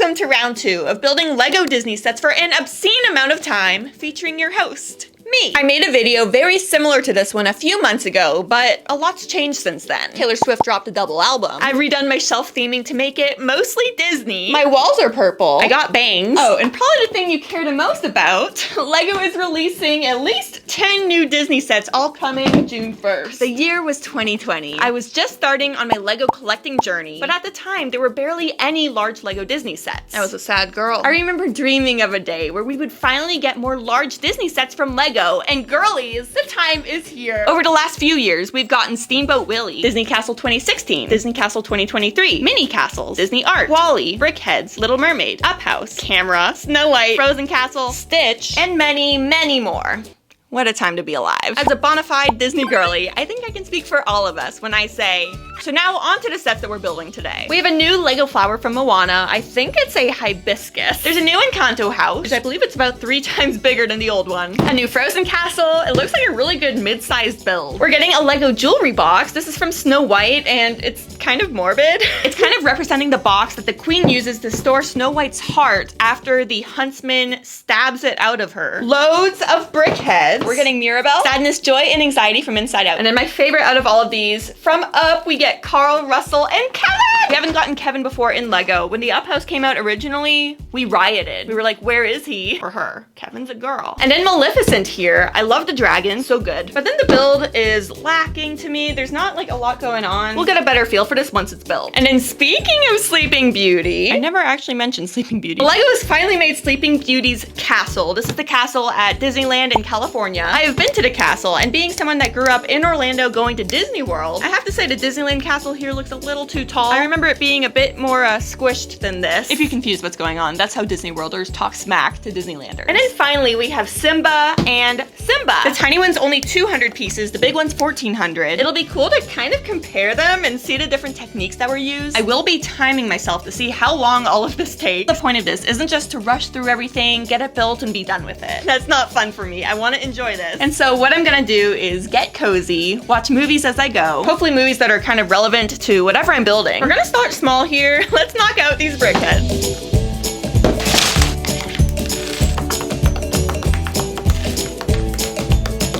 welcome to round 2 of building Lego Disney sets for an obscene amount of time, featuring your host, me. I made a video very similar to this one a few months ago, but a lot's changed since then. Taylor Swift dropped a double album. I've redone my shelf theming to make it mostly Disney. My walls are purple. I got bangs. Oh, and probably the thing you care the most about, Lego is releasing at least 10 new Disney sets, all coming June 1st. The year was 2020. I was just starting on my Lego collecting journey, but at the time, there were barely any large Lego Disney sets. I was a sad girl. I remember dreaming of a day where we would finally get more large Disney sets from Lego. And girlies, the time is here. Over the last few years, we've gotten Steamboat Willie, Disney Castle 2016, Disney Castle 2023, Mini Castles, Disney Art, WALL-E, BrickHeadz, Little Mermaid, Up House, Camera, Snow White, Frozen Castle, Stitch, and many, many more. What a time to be alive. As a bona fide Disney girly, I think I can speak for all of us when I say, so now on to the sets that we're building today. We have a new Lego flower from Moana. I think it's a hibiscus. There's a new Encanto house, which I believe it's about 3 times bigger than the old one. A new Frozen castle. It looks like a really good mid-sized build. We're getting a Lego jewelry box. This is from Snow White, and it's kind of morbid. It's kind of representing the box that the queen uses to store Snow White's heart after the huntsman stabs it out of her. Loads of BrickHeadz. We're getting Mirabelle, Sadness, Joy, and Anxiety from Inside Out. And then my favorite out of all of these, from Up, we get Carl, Russell, and Kevin! We haven't gotten Kevin before in Lego. When the Up House came out originally, we rioted. We were like, where is he? Or her. Kevin's a girl. And then Maleficent here. I love the dragon, so good. But then the build is lacking to me. There's not like a lot going on. We'll get a better feel for this once it's built. And then speaking of Sleeping Beauty, I never actually mentioned Sleeping Beauty. Lego has finally made Sleeping Beauty's castle. This is the castle at Disneyland in California. I have been to the castle, and being someone that grew up in Orlando going to Disney World, I have to say the Disneyland castle here looks a little too tall. I remember it being a bit more squished than this. If you're confused what's going on, that's how Disney Worlders talk smack to Disneylanders. And then finally, we have Simba and Simba. The tiny one's only 200 pieces, the big one's 1,400. It'll be cool to kind of compare them and see the different techniques that were used. I will be timing myself to see how long all of this takes. The point of this isn't just to rush through everything, get it built, and be done with it. That's not fun for me. I want to enjoy this. And so what I'm gonna do is get cozy, watch movies as I go, hopefully movies that are kind of relevant to whatever I'm building. We're gonna start small here. Let's knock out these BrickHeadz.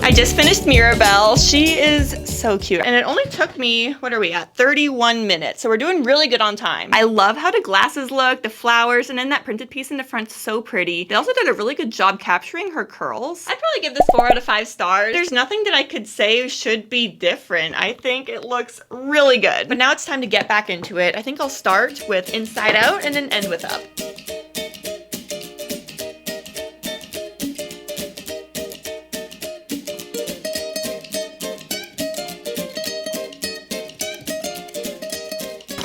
I just finished Mirabelle. She is so cute. And it only took me, what are we at? 31 minutes. So we're doing really good on time. I love how the glasses look, the flowers, and then that printed piece in the front, so pretty. They also did a really good job capturing her curls. I'd probably give this 4 out of 5 stars. There's nothing that I could say should be different. I think it looks really good. But now it's time to get back into it. I think I'll start with Inside Out and then end with Up.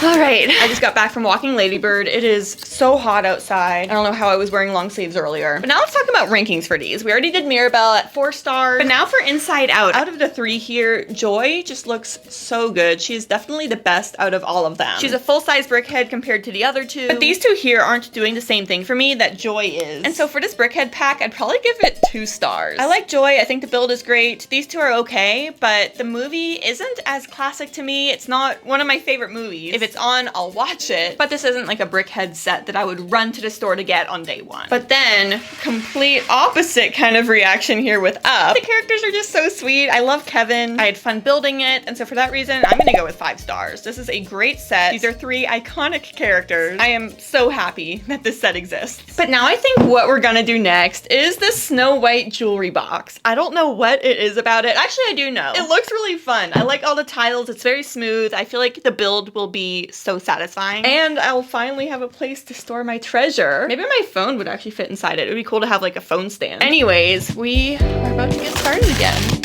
All right, I just got back from walking Lady Bird. It is so hot outside. I don't know how I was wearing long sleeves earlier. But now let's talk about rankings for these. We already did Mirabelle at 4 stars. But now for Inside Out. Out of the 3 here, Joy just looks so good. She's definitely the best out of all of them. She's a full-size BrickHead compared to the other 2. But these 2 here aren't doing the same thing for me that Joy is. And so for this BrickHead pack, I'd probably give it 2 stars. I like Joy. I think the build is great. These 2 are okay, but the movie isn't as classic to me. It's not one of my favorite movies. If it's on, I'll watch it, but this isn't like a BrickHeadz set that I would run to the store to get on day 1. But then, complete opposite kind of reaction here with Up. The characters are just so sweet. I love Kevin. I had fun building it, and so for that reason, I'm gonna go with 5 stars. This is a great set. These are 3 iconic characters. I am so happy that this set exists. But now I think what we're gonna do next is the Snow White jewelry box. I don't know what it is about it. Actually, I do know. It looks really fun. I like all the tiles. It's very smooth. I feel like the build will be so satisfying. And I'll finally have a place to store my treasure. Maybe my phone would actually fit inside it. It would be cool to have like a phone stand. Anyways, we are about to get started again.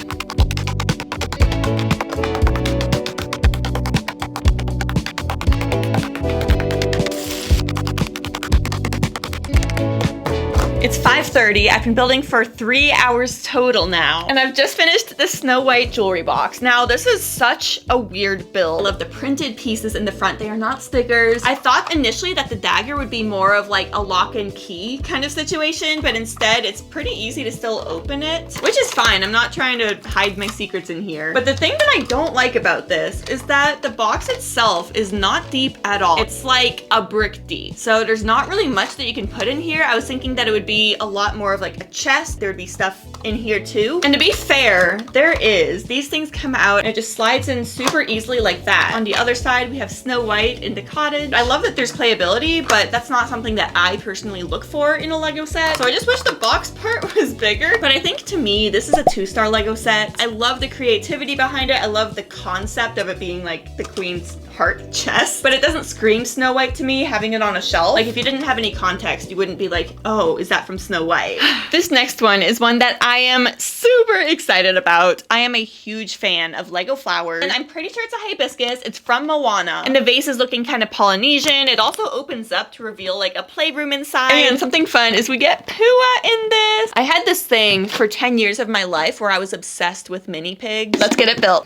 It's 5:30. I've been building for 3 hours total now. And I've just finished the Snow White jewelry box. Now, this is such a weird build. I love the printed pieces in the front. They are not stickers. I thought initially that the dagger would be more of like a lock and key kind of situation, but instead it's pretty easy to still open it, which is fine. I'm not trying to hide my secrets in here. But the thing that I don't like about this is that the box itself is not deep at all. It's like a brick deep. So there's not really much that you can put in here. I was thinking that it would be a lot more of like a chest. There would be stuff in here too. And to be fair, there is. These things come out and it just slides in super easily like that. On the other side, we have Snow White in the cottage. I love that there's playability, but that's not something that I personally look for in a Lego set. So I just wish the box part was bigger. But I think to me, this is a 2-star Lego set. I love the creativity behind it. I love the concept of it being like the Queen's heart chest, but it doesn't scream Snow White to me having it on a shelf. Like if you didn't have any context, you wouldn't be like, oh, is that from Snow White? This next one is one that I am super excited about. I am a huge fan of Lego flowers, and I'm pretty sure it's a hibiscus. It's from Moana, and the vase is looking kind of Polynesian. It also opens up to reveal like a playroom inside. And something fun is we get Pua in this. I had this thing for 10 years of my life where I was obsessed with mini pigs. Let's get it built.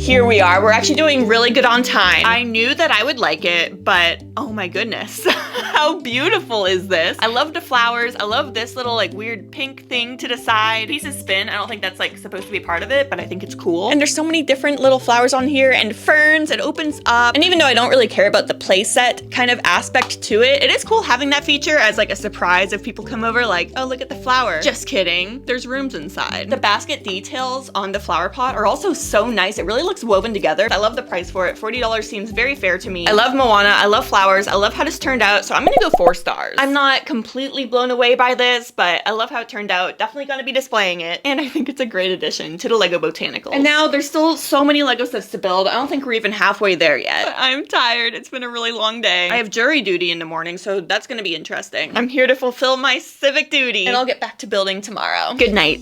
Here we are. We're actually doing really good on time. I knew that I would like it, but oh my goodness. How beautiful is this? I love the flowers. I love this little like weird pink thing to the side. Pieces spin. I don't think that's like supposed to be part of it, but I think it's cool. And there's so many different little flowers on here and ferns. It opens up. And even though I don't really care about the playset kind of aspect to it, it is cool having that feature as like a surprise if people come over like, oh, look at the flower. Just kidding. There's rooms inside. The basket details on the flower pot are also so nice. It really looks woven together. I love the price for it. $40 seems very fair to me. I love Moana. I love flowers. I love how this turned out. So I'm gonna go 4 stars. I'm not completely blown away by this, but I love how it turned out. Definitely gonna be displaying it. And I think it's a great addition to the Lego Botanicals. And now there's still so many Lego sets to build. I don't think we're even halfway there yet. But I'm tired. It's been a really long day. I have jury duty in the morning, so that's gonna be interesting. I'm here to fulfill my civic duty, and I'll get back to building tomorrow. Good night.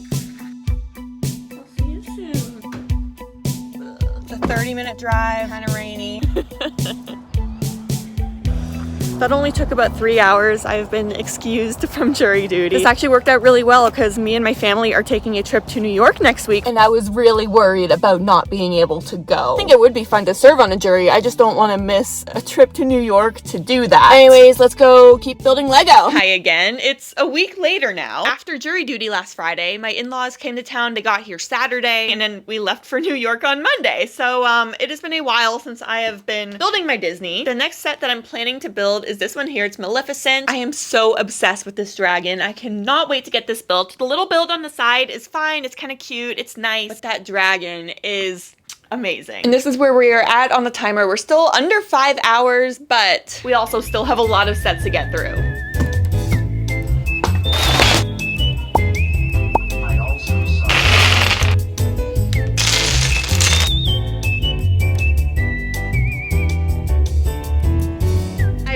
30-minute drive, kind of rainy. That only took about 3 hours. I've been excused from jury duty. This actually worked out really well because me and my family are taking a trip to New York next week, and I was really worried about not being able to go. I think it would be fun to serve on a jury. I just don't want to miss a trip to New York to do that. Anyways, let's go keep building Lego. Hi again. It's a week later now. After jury duty last Friday, my in-laws came to town. They got here Saturday, and then we left for New York on Monday. So it has been a while since I have been building my Disney. The next set that I'm planning to build is this one here. It's Maleficent. I am so obsessed with this dragon. I cannot wait to get this built. The little build on the side is fine. It's kind of cute. It's nice. But that dragon is amazing. And this is where we are at on the timer. We're still under 5 hours, but we also still have a lot of sets to get through.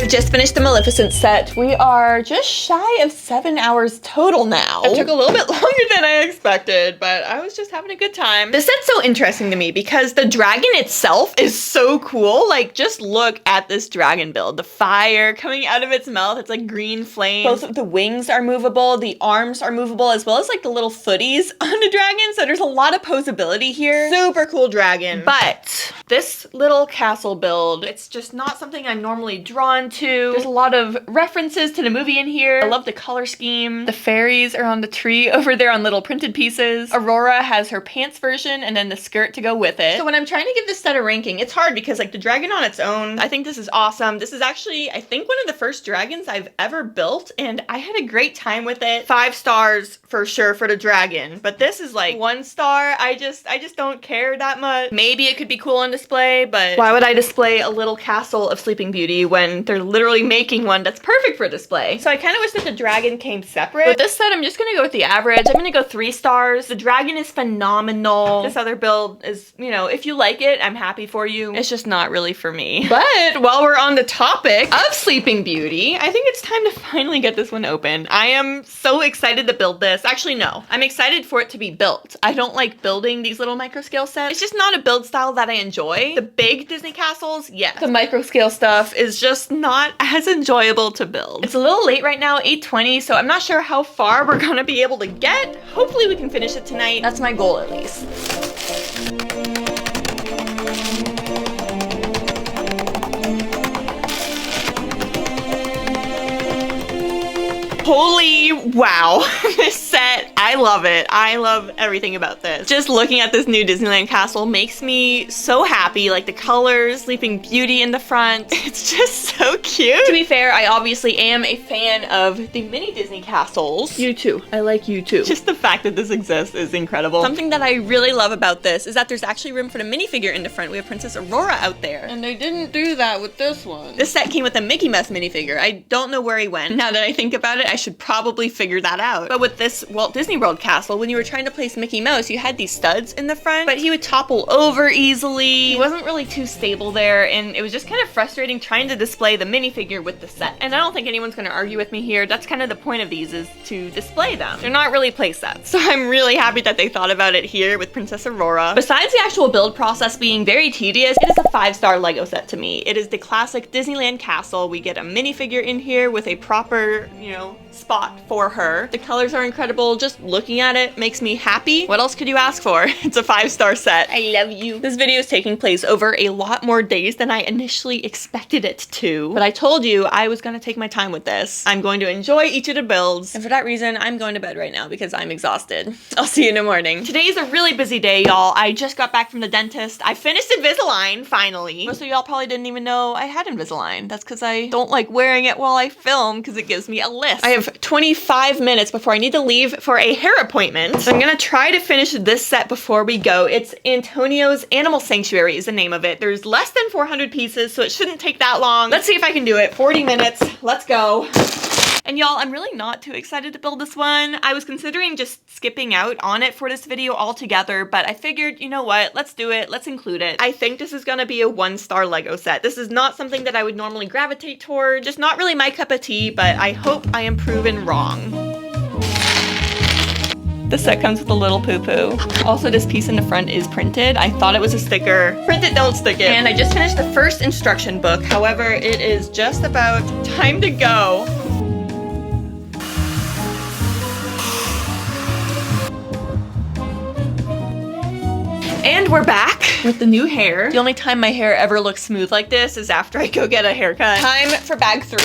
Just finished the Maleficent set. We are just shy of 7 hours total now. It took a little bit longer than I expected, but I was just having a good time. This set's so interesting to me because the dragon itself is so cool. Like, just look at this dragon build. The fire coming out of its mouth, it's like green flame. Both of the wings are movable, the arms are movable, as well as like the little footies on the dragon. So there's a lot of posability here. Super cool dragon. But this little castle build, it's just not something I'm normally drawn to. There's a lot of references to the movie in here. I love the color scheme. The fairies are on the tree over there on little printed pieces. Aurora has her pants version and then the skirt to go with it. So when I'm trying to give this set a ranking, it's hard because like the dragon on its own, I think this is awesome. This is actually, I think, one of the first dragons I've ever built, and I had a great time with it. 5 stars for sure for the dragon, but this is like 1 star. I just don't care that much. Maybe it could be cool on display, but why would I display a little castle of Sleeping Beauty when they're literally making one that's perfect for display. So I kind of wish that the dragon came separate. With this set, I'm just gonna go with the average. I'm gonna go 3 stars. The dragon is phenomenal. This other build is, you know, if you like it, I'm happy for you. It's just not really for me. But while we're on the topic of Sleeping Beauty, I think it's time to finally get this one open. I am so excited to build this. Actually, no. I'm excited for it to be built. I don't like building these little micro scale sets. It's just not a build style that I enjoy. The big Disney castles, yes. The micro scale stuff is just not as enjoyable to build. It's a little late right now, 8:20, so I'm not sure how far we're gonna be able to get. Hopefully we can finish it tonight. That's my goal, at least. Holy wow, this set, I love it. I love everything about this. Just looking at this new Disneyland castle makes me so happy. Like the colors, Sleeping Beauty in the front. It's just so cute. To be fair, I obviously am a fan of the mini Disney castles. You too. I like you too. Just the fact that this exists is incredible. Something that I really love about this is that there's actually room for the minifigure in the front. We have Princess Aurora out there. And they didn't do that with this one. This set came with a Mickey Mouse minifigure. I don't know where he went. Now that I think about it, I should probably figure that out. But with this Walt Disney World castle, when you were trying to place Mickey Mouse, you had these studs in the front, but he would topple over easily. He wasn't really too stable there, and it was just kind of frustrating trying to display the minifigure with the set. And I don't think anyone's gonna argue with me here. That's kind of the point of these, is to display them. They're not really play sets. So I'm really happy that they thought about it here with Princess Aurora. Besides the actual build process being very tedious, it is a 5-star Lego set to me. It is the classic Disneyland castle. We get a minifigure in here with a proper, you know, spot for her. The colors are incredible. Just looking at it makes me happy. What else could you ask for? It's a 5-star set. I love you. This video is taking place over a lot more days than I initially expected it to, but I told you I was gonna take my time with this. I'm going to enjoy each of the builds, and for that reason, I'm going to bed right now because I'm exhausted. I'll see you in the morning. Today's a really busy day, y'all. I just got back from the dentist. I finished Invisalign, finally. Most of y'all probably didn't even know I had Invisalign. That's because I don't like wearing it while I film because it gives me a lisp. I have 25 minutes before I need to leave for a hair appointment. So I'm gonna try to finish this set before we go. It's Antonio's Animal Sanctuary is the name of it. There's less than 400 pieces, so it shouldn't take that long. Let's see if I can do it. 40 minutes, let's go. And y'all, I'm really not too excited to build this one. I was considering just skipping out on it for this video altogether, but I figured, you know what, let's do it, let's include it. I think this is gonna be a 1-star Lego set. This is not something that I would normally gravitate toward, just not really my cup of tea, but I hope I am proven wrong. The set comes with a little poo-poo. Also, this piece in the front is printed. I thought it was a sticker. Print it, don't stick it. And I just finished the first instruction book. However, it is just about time to go. And we're back with the new hair. The only time my hair ever looks smooth like this is after I go get a haircut. Time for bag 3.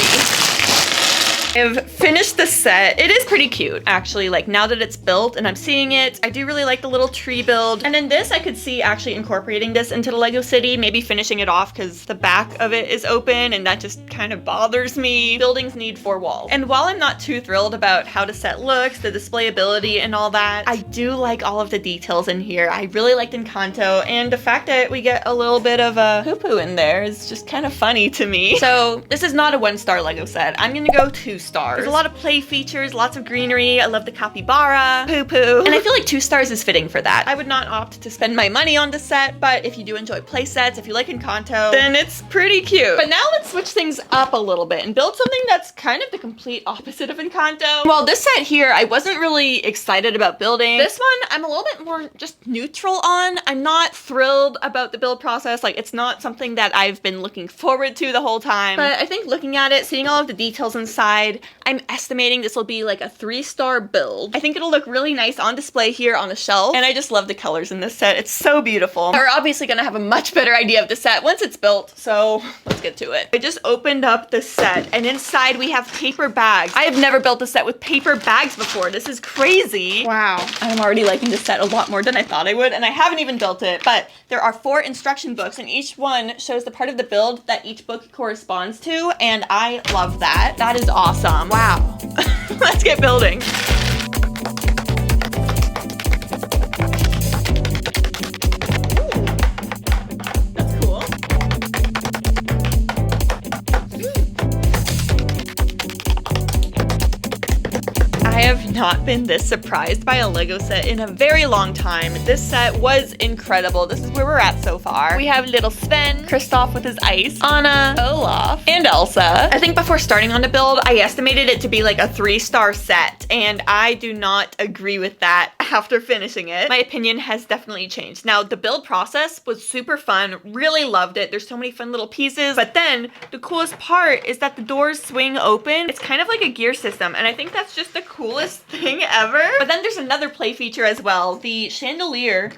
I've finished the set. It is pretty cute, actually. Like, now that it's built and I'm seeing it, I do really like the little tree build. And in this, I could see actually incorporating this into the Lego City, maybe finishing it off because the back of it is open and that just kind of bothers me. Buildings need 4 walls. And while I'm not too thrilled about how the set looks, the displayability and all that, I do like all of the details in here. I really liked Encanto, and the fact that we get a little bit of a poo-poo in there is just kind of funny to me. So this is not a 1-star Lego set. I'm gonna go 2 stars. There's a lot of play features, lots of greenery. I love the capybara, poo-poo, and I feel like 2 stars is fitting for that. I would not opt to spend my money on this set, but if you do enjoy play sets, if you like Encanto, then it's pretty cute. But now let's switch things up a little bit and build something that's kind of the complete opposite of Encanto. Well, this set here, I wasn't really excited about building. This one, I'm a little bit more just neutral on. I'm not thrilled about the build process. Like, it's not something that I've been looking forward to the whole time. But I think looking at it, seeing all of the details inside, I'm estimating this will be like a 3-star build. I think it'll look really nice on display here on the shelf. And I just love the colors in this set. It's so beautiful. We're obviously gonna have a much better idea of the set once it's built, so let's get to it. I just opened up the set, and inside we have paper bags. I have never built a set with paper bags before. This is crazy. Wow. I'm already liking this set a lot more than I thought I would, and I haven't even built it, but there are 4 instruction books, and each one shows the part of the build that each book corresponds to, and I love that. That is awesome. Wow. Let's get building. That's cool. have not been this surprised by a Lego set in a very long time. This set was incredible. This is where we're at so far. We have little Sven, Kristoff with his ice, Anna, Olaf, and Elsa. I think before starting on the build, I estimated it to be like a 3-star set, and I do not agree with that after finishing it. My opinion has definitely changed. Now, the build process was super fun. Really loved it. There's so many fun little pieces, but then the coolest part is that the doors swing open. It's kind of like a gear system, and I think that's just the coolest thing ever. But then there's another play feature as well. The chandelier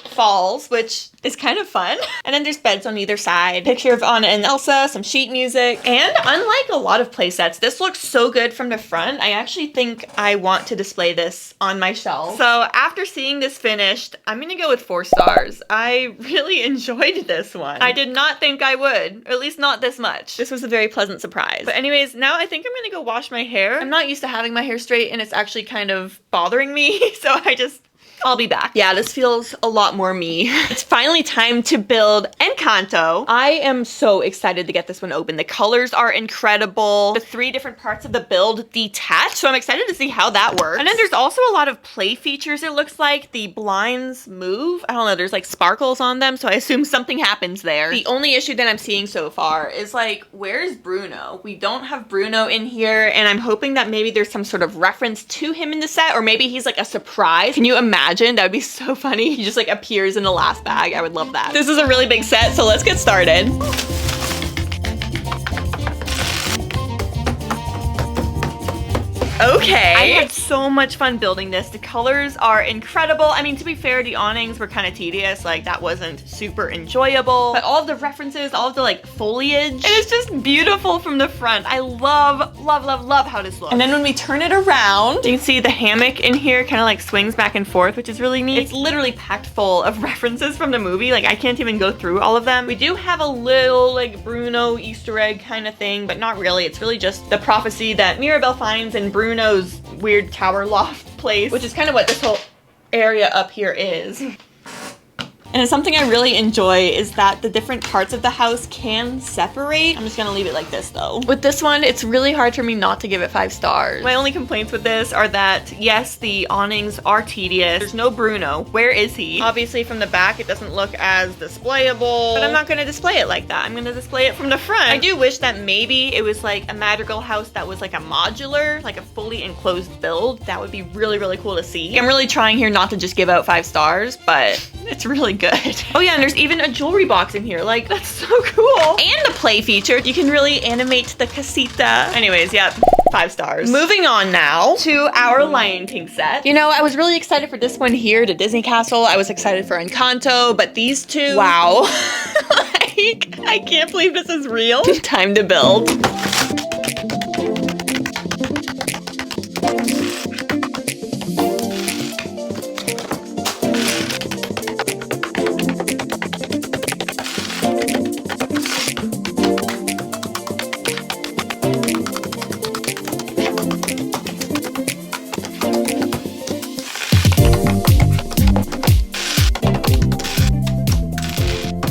falls, which is kind of fun. And then there's beds on either side. Picture of Anna and Elsa, some sheet music. And unlike a lot of play sets, this looks so good from the front. I actually think I want to display this on my shelf. So after seeing this finished, I'm gonna go with 4 stars. I really enjoyed this one. I did not think I would, or at least not this much. This was a very pleasant surprise. But anyways, now I think I'm gonna go wash my hair. I'm not used to having my hair straight, and it's actually kind of bothering me. So I'll be back. Yeah, this feels a lot more me. It's finally time to build Encanto. I am so excited to get this one open. The colors are incredible. The 3 different parts of the build detach, so I'm excited to see how that works. And then there's also a lot of play features, it looks like. The blinds move. I don't know, there's like sparkles on them, so I assume something happens there. The only issue that I'm seeing so far is like, where's Bruno? We don't have Bruno in here, and I'm hoping that maybe there's some sort of reference to him in the set, or maybe he's like a surprise. Can you imagine? That would be so funny. He just like appears in the last bag. I would love that. This is a really big set, so let's get started. Okay. I had so much fun building this. The colors are incredible. I mean, to be fair, the awnings were kind of tedious. Like, that wasn't super enjoyable. But all of the references, all of the like foliage, and it's just beautiful from the front. I love, love, love, love how this looks. And then when we turn it around, you can see the hammock in here kind of like swings back and forth, which is really neat. It's literally packed full of references from the movie. Like, I can't even go through all of them. We do have a little like Bruno Easter egg kind of thing, but not really. It's really just the prophecy that Mirabel finds in Bruno's weird tower loft place, which is kind of what this whole area up here is. And it's something I really enjoy is that the different parts of the house can separate. I'm just gonna leave it like this though. With this one, it's really hard for me not to give it 5 stars. My only complaints with this are that, yes, the awnings are tedious. There's no Bruno. Where is he? Obviously from the back, it doesn't look as displayable, but I'm not gonna display it like that. I'm gonna display it from the front. I do wish that maybe it was like a Madrigal house that was like a modular, like a fully enclosed build. That would be really, really cool to see. I'm really trying here not to just give out 5 stars, but it's really good. Oh yeah, and there's even a jewelry box in here. Like, that's so cool. And the play feature. You can really animate the casita. Anyways, yep, 5 stars. Moving on now to our Lion King set. You know, I was really excited for this one here, the Disney Castle. I was excited for Encanto, but these two, wow. Like, I can't believe this is real. Time to build.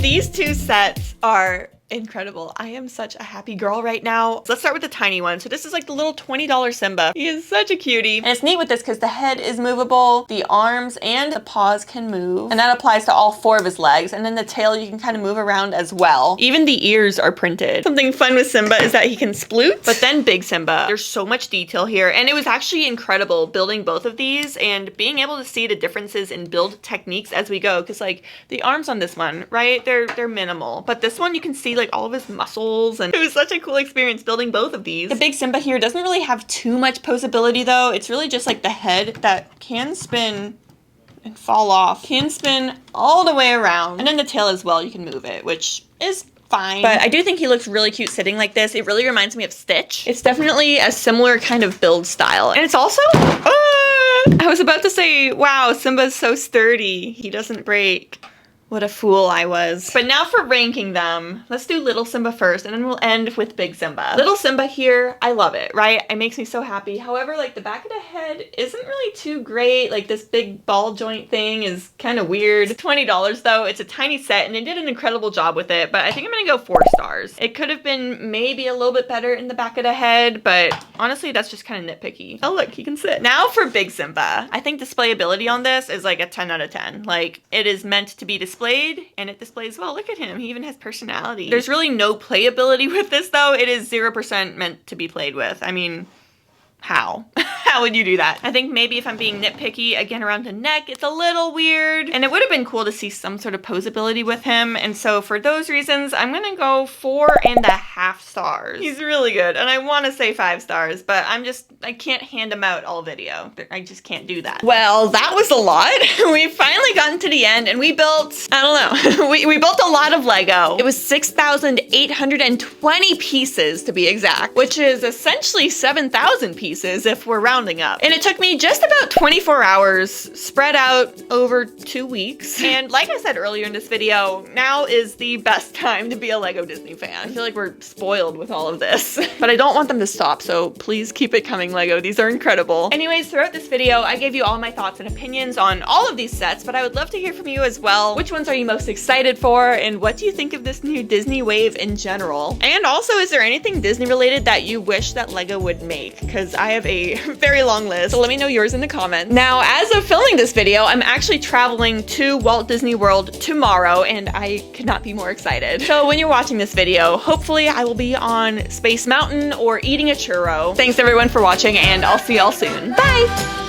These 2 sets are incredible. I am such a happy girl right now. Let's start with the tiny one. So this is like the little $20 Simba. He is such a cutie. And it's neat with this because the head is movable, the arms and the paws can move, and that applies to all 4 of his legs. And then the tail you can kind of move around as well. Even the ears are printed. Something fun with Simba is that he can sploot, but then Big Simba. There's so much detail here, and it was actually incredible building both of these and being able to see the differences in build techniques as we go. Because like the arms on this one, right? They're minimal, but this one you can see like all of his muscles, and it was such a cool experience building both of these. The Big Simba here doesn't really have too much posability though. It's really just like the head that can spin and fall off, can spin all the way around, and then the tail as well, you can move it, which is fine. But I do think he looks really cute sitting like this. It really reminds me of Stitch. It's definitely a similar kind of build style, and it's also I was about to say, wow, Simba's so sturdy, he doesn't break. What a fool I was. But now for ranking them, let's do Little Simba first, and then we'll end with Big Simba. Little Simba here, I love it, right? It makes me so happy. However, like the back of the head isn't really too great. Like this big ball joint thing is kind of weird. It's $20 though. It's a tiny set and they did an incredible job with it, but I think I'm gonna go 4 stars. It could have been maybe a little bit better in the back of the head, but honestly, that's just kind of nitpicky. Oh look, he can sit. Now for Big Simba. I think displayability on this is like a 10 out of 10. Like it is meant to be displayed and it displays well. Look at him. He even has personality. There's really no playability with this though. It is 0% meant to be played with. I mean, how? How would you do that? I think maybe if I'm being nitpicky, again around the neck, it's a little weird. And it would have been cool to see some sort of posability with him. And so for those reasons, I'm gonna go 4.5 stars. He's really good. And I wanna say 5 stars, but I can't hand him out all video. I just can't do that. Well, that was a lot. We finally gotten to the end and we built, I don't know, we built a lot of Lego. It was 6,820 pieces to be exact, which is essentially 7,000 pieces if we're rounding up. And it took me just about 24 hours spread out over 2 weeks. And like I said earlier in this video, now is the best time to be a Lego Disney fan. I feel like we're spoiled with all of this, but I don't want them to stop. So please keep it coming, Lego. These are incredible. Anyways, throughout this video, I gave you all my thoughts and opinions on all of these sets, but I would love to hear from you as well. Which ones are you most excited for? And what do you think of this new Disney wave in general? And also, is there anything Disney related that you wish that Lego would make? Because I have a very long list, so let me know yours in the comments. Now, as of filming this video, I'm actually traveling to Walt Disney World tomorrow, and I could not be more excited. So when you're watching this video, hopefully I will be on Space Mountain or eating a churro. Thanks everyone for watching, and I'll see y'all soon. Bye!